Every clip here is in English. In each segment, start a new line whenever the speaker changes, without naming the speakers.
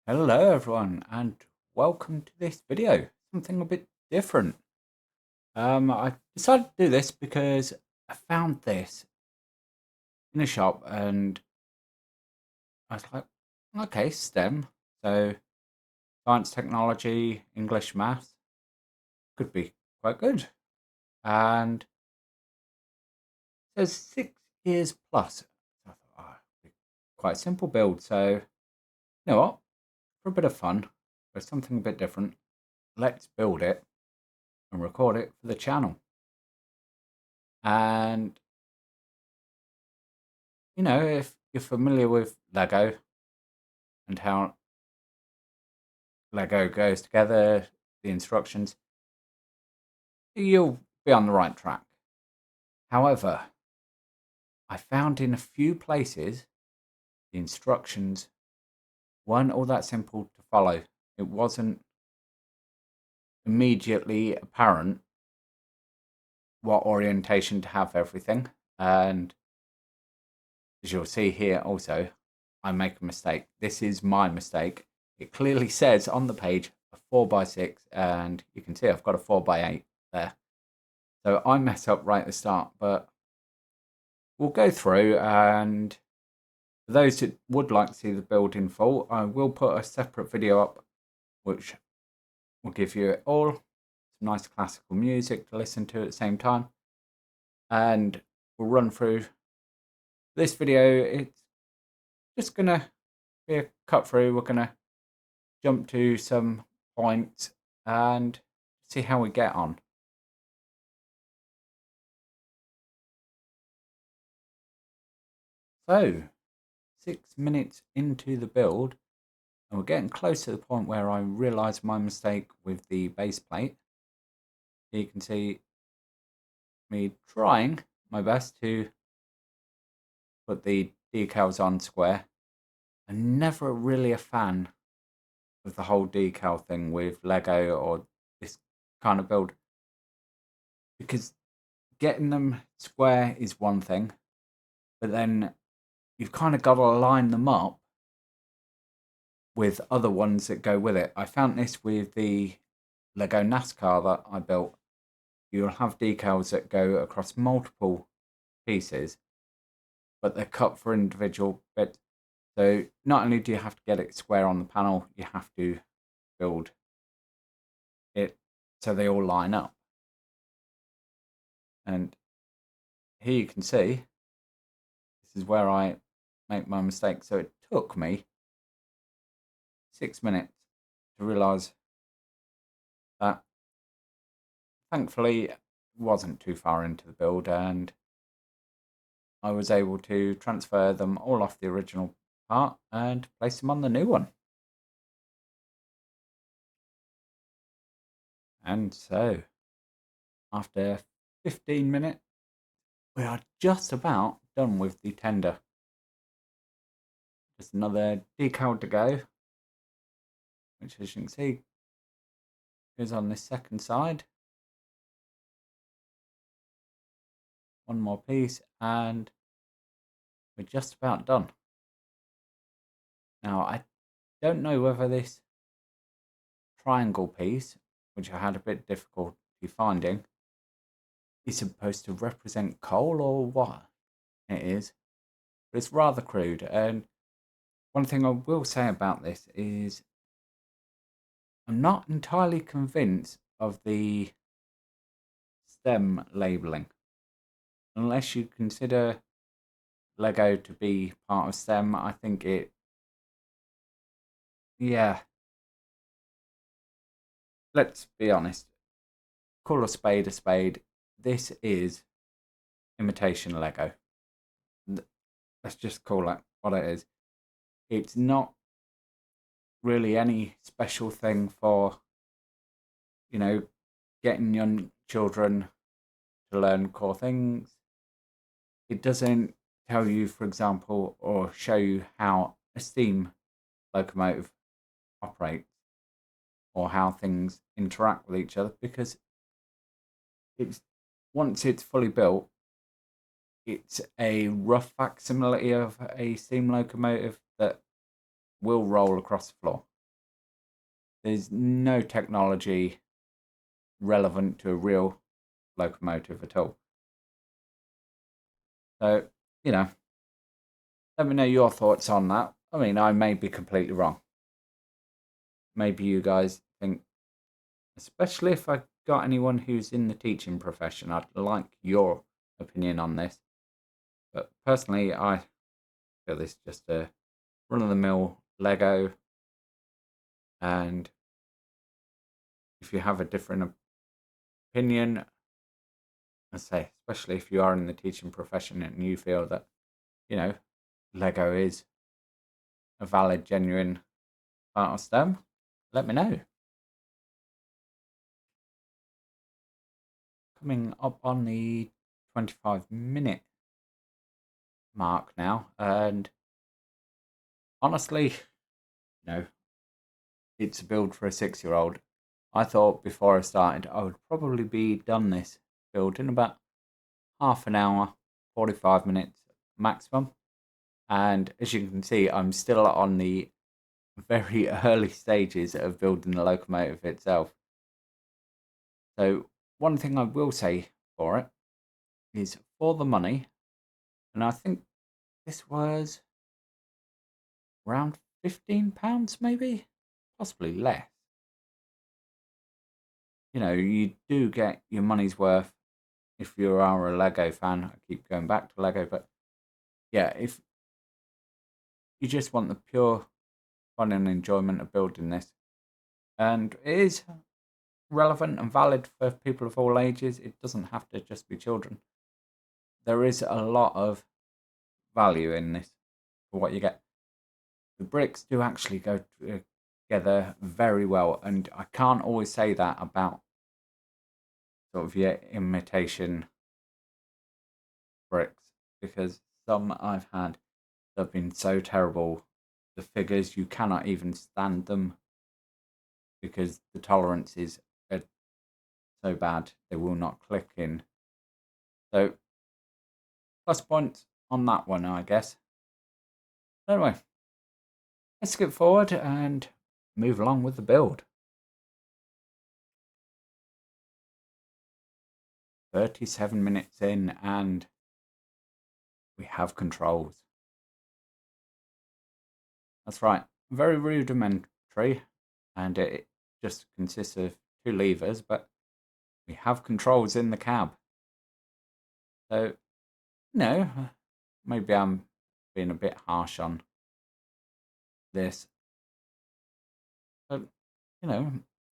Hello everyone and welcome to this video. Something a bit different. I decided to do this because I found this in a shop and I was like, okay, STEM. So science, technology, English, maths could be quite good. And it says 6 years plus. So I thought, quite a simple build. So you know what? For a bit of fun, for something a bit different, let's build it and record it for the channel. And if you're familiar with Lego and how Lego goes together, the instructions, you'll be on the right track. However, I found in a few places the instructions weren't all that simple to follow. It wasn't immediately apparent what orientation to have everything. And as you'll see here also, I make a mistake. This is my mistake. It clearly says on the page a 4x6, and you can see I've got a 4x8 there. So I mess up right at the start, but we'll go through, and for those that would like to see the build in full, I will put a separate video up which will give you it all. Some nice classical music to listen to at the same time. And we'll run through this video. It's just going to be a cut through. We're going to jump to some points and see how we get on. So, 6 minutes into the build, and we're getting close to the point where I realise my mistake with the base plate. Here you can see me trying my best to put the decals on square. I'm never really a fan of the whole decal thing with Lego or this kind of build, because getting them square is one thing, but then you've kind of got to line them up with other ones that go with it. I found this with the Lego NASCAR that I built. You'll have decals that go across multiple pieces, but they're cut for individual bits. So not only do you have to get it square on the panel, you have to build it so they all line up. And here you can see, this is where I make my mistake. So it took me 6 minutes to realise that thankfully it wasn't too far into the build, and I was able to transfer them all off the original part and place them on the new one. And so, after 15 minutes, we are just about done with the tender. Just another decal to go, which, as you can see, goes on this second side. One more piece, and we're just about done. Now, I don't know whether this triangle piece, which I had a bit difficulty finding, is supposed to represent coal or what it is, but it's rather crude. And one thing I will say about this is I'm not entirely convinced of the STEM labeling, unless you consider Lego to be part of STEM. I think yeah, let's be honest, call a spade a spade. This is imitation Lego. Let's just call it what it is. It's not really any special thing for, getting young children to learn core things. It doesn't tell you, for example, or show you how a steam locomotive operates or how things interact with each other, because it's once it's fully built, it's a rough facsimile of a steam locomotive that will roll across the floor. there's no technology relevant to a real locomotive at all. So, let me know your thoughts on that. I mean, I may be completely wrong. Maybe you guys think, especially if I got anyone who's in the teaching profession, I'd like your opinion on this. But personally, I feel this is just a run-of-the-mill Lego, and if you have a different opinion, I say, especially if you are in the teaching profession and you feel that, Lego is a valid, genuine part of STEM, let me know. Coming up on the 25-minute mark now, and honestly, it's a build for a 6-year-old. I thought before I started I would probably be done this build in about half an hour, 45 minutes maximum. And as you can see, I'm still on the very early stages of building the locomotive itself. So one thing I will say for it is, for the money, and I think this was around £15 maybe, possibly less. You do get your money's worth if you are a Lego fan. I keep going back to Lego, but yeah, if you just want the pure fun and enjoyment of building this, and it is relevant and valid for people of all ages, it doesn't have to just be children. There is a lot of value in this for what you get. The bricks do actually go together very well, and I can't always say that about sort of your imitation bricks, because some I've had have been so terrible. The figures, you cannot even stand them because the tolerances are so bad they will not click in. So plus points on that one, I guess. Anyway, let's skip forward and move along with the build. 37 minutes in and we have controls. That's right, very rudimentary, and it just consists of 2 levers, but we have controls in the cab. So, maybe I'm being a bit harsh on this, but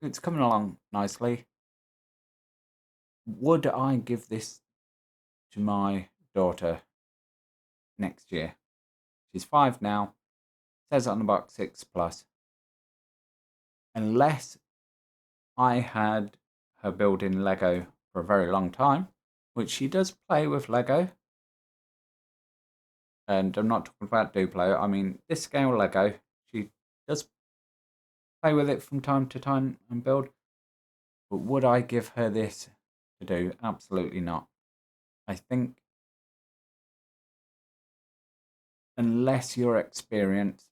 it's coming along nicely. Would I give this to my daughter next year? She's 5 now, says on the box 6 plus. Unless I had her building Lego for a very long time, which she does play with Lego, and I'm not talking about Duplo, I mean this scale Lego, she does play with it from time to time and build. But would I give her this to do? Absolutely not. I think unless you're experienced,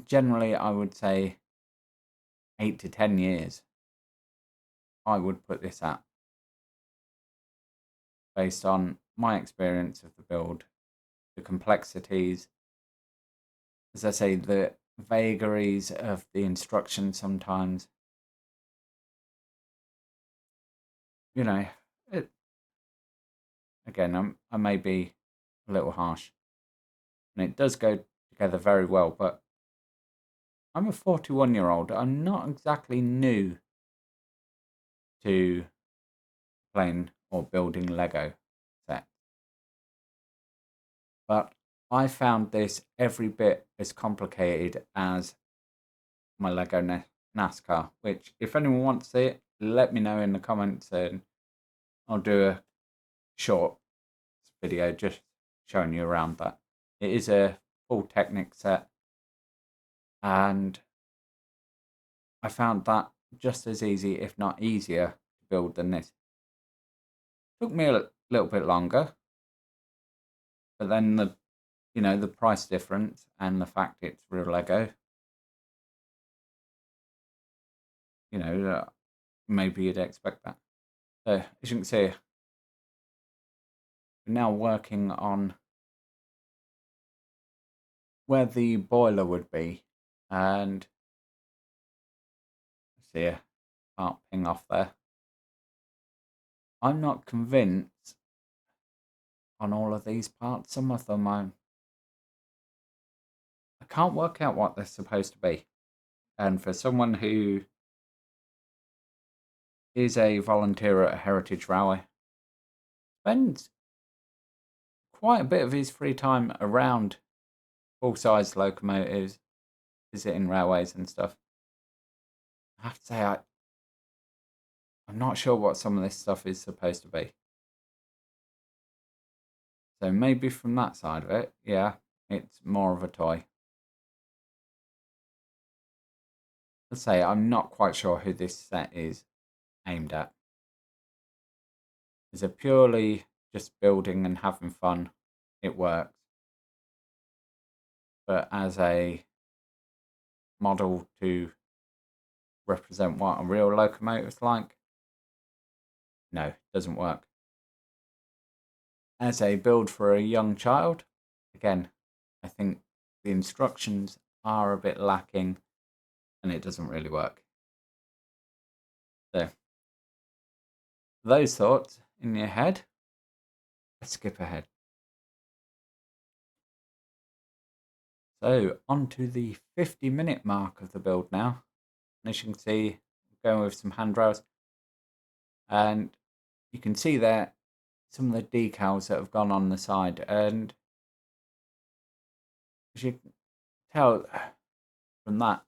generally I would say 8 to 10 years I would put this at, based on my experience of the build, the complexities, as I say, the vagaries of the instructions sometimes. It, again, I may be a little harsh, and it does go together very well, but I'm a 41-year-old. I'm not exactly new to playing or building Lego sets, but I found this every bit as complicated as my Lego NASCAR, which, if anyone wants to see it, let me know in the comments and I'll do a short video just showing you around that. It is a full Technic set, and I found that just as easy, if not easier, to build than this. Took me a little bit longer, but then the price difference and the fact it's real Lego maybe you'd expect that. So as you can see, we're now working on where the boiler would be, and see a part ping off there. I'm not convinced on all of these parts. Some of them I can't work out what they're supposed to be. And for someone who is a volunteer at a heritage railway, spends quite a bit of his free time around full-size locomotives, visiting railways and stuff. I have to say, I'm not sure what some of this stuff is supposed to be. So maybe from that side of it, yeah, it's more of a toy. Let's say I'm not quite sure who this set is aimed at. Is it purely just building and having fun? It works. But as a model to represent what a real locomotive is like, no, doesn't work. As a build for a young child, again, I think the instructions are a bit lacking and it doesn't really work. So, those thoughts in your head, let's skip ahead. So, on to the 50-minute mark of the build now. And as you can see, we're going with some handrails. And you can see there some of the decals that have gone on the side. And as you can tell from that,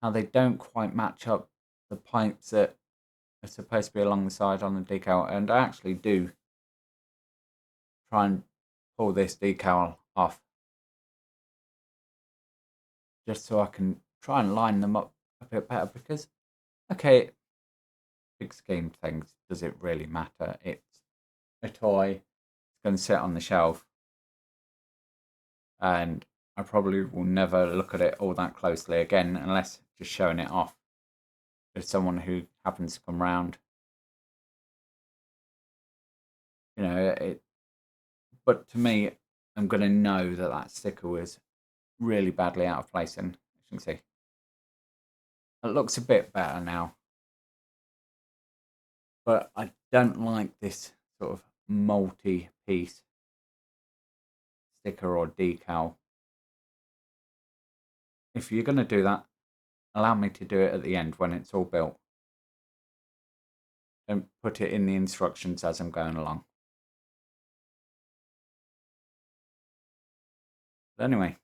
how they don't quite match up the pipes that are supposed to be along the side on the decal. And I actually do try and pull this decal off just so I can try and line them up a bit better, because, okay, big scheme of things, does it really matter? It's a toy, it's going to sit on the shelf, and I probably will never look at it all that closely again unless just showing it off to someone who happens to come round. But to me, I'm going to know that that sticker was really badly out of place, and as you can see, it looks a bit better now. But I don't like this sort of multi-piece sticker or decal. If you're going to do that, allow me to do it at the end when it's all built. Don't put it in the instructions as I'm going along. But anyway,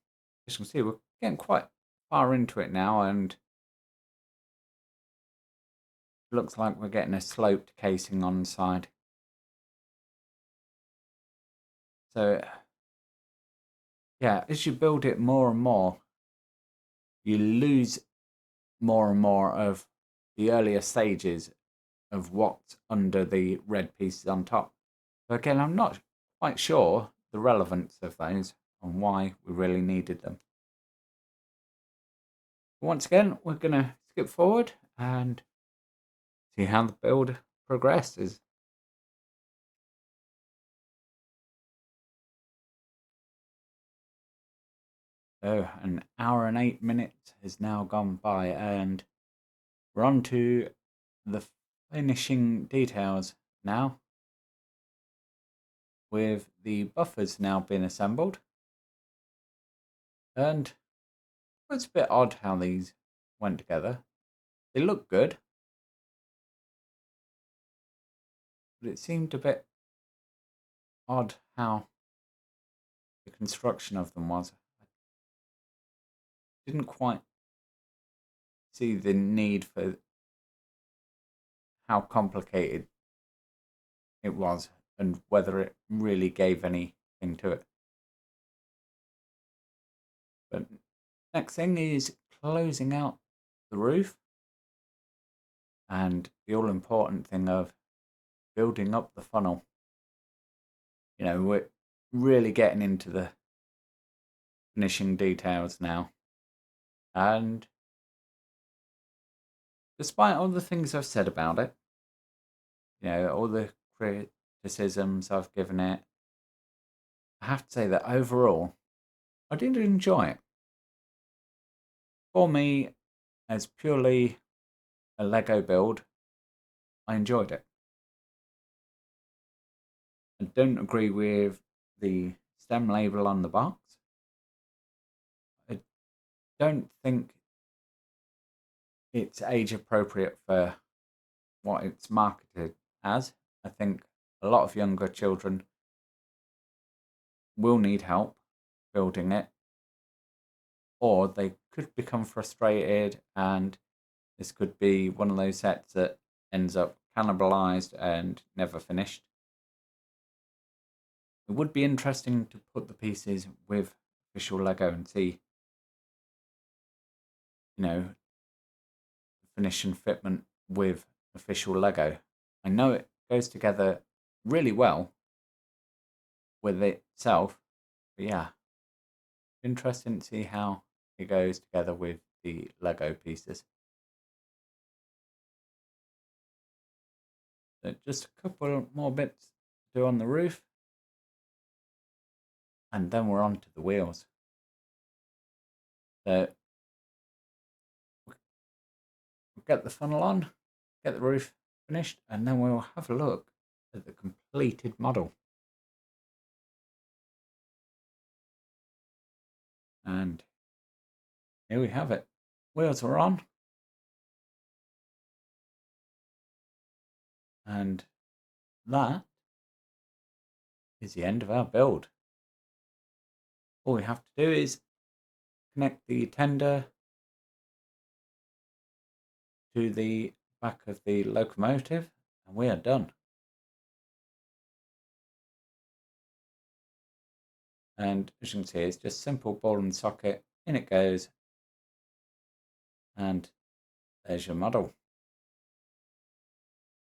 as you can see, we're getting quite far into it now, and it looks like we're getting a sloped casing on the side. So, yeah, as you build it more and more, you lose more and more of the earlier stages of what's under the red pieces on top. But again, I'm not quite sure the relevance of those and why we really needed them. Once again, we're going to skip forward and see how the build progresses. So, an hour and 8 minutes has now gone by, and we're on to the finishing details now, with the buffers now being assembled. And it's a bit odd how these went together. They look good, but it seemed a bit odd how the construction of them was. I didn't quite see the need for how complicated it was and whether it really gave anything to it. But next thing is closing out the roof, and the all important thing of building up the funnel. We're really getting into the finishing details now, and despite all the things I've said about it, all the criticisms I've given it, I have to say that overall, I did enjoy it. For me, as purely a Lego build, I enjoyed it. I don't agree with the STEM label on the box. I don't think it's age appropriate for what it's marketed as. I think a lot of younger children will need help building it, or they could become frustrated, and this could be one of those sets that ends up cannibalized and never finished. It would be interesting to put the pieces with official Lego and see, the finish and fitment with official Lego. I know it goes together really well with itself, but yeah, interesting to see how it goes together with the Lego pieces. So just a couple more bits to do on the roof, and then we're on to the wheels. So we'll get the funnel on, get the roof finished, and then we'll have a look at the completed model. And here we have it. Wheels are on. And that is the end of our build. All we have to do is connect the tender to the back of the locomotive, and we are done. And as you can see, it's just simple ball and socket, in it goes, and there's your model.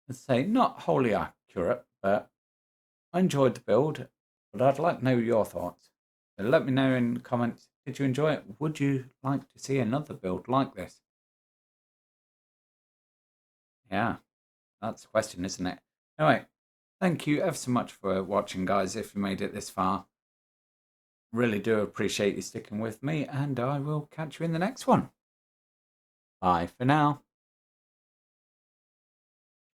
Let's say not wholly accurate, but I enjoyed the build, but I'd like to know your thoughts. So let me know in the comments, did you enjoy it? Would you like to see another build like this? Yeah, that's the question, isn't it? Anyway, thank you ever so much for watching, guys, if you made it this far. Really do appreciate you sticking with me, and I will catch you in the next one. Bye for now.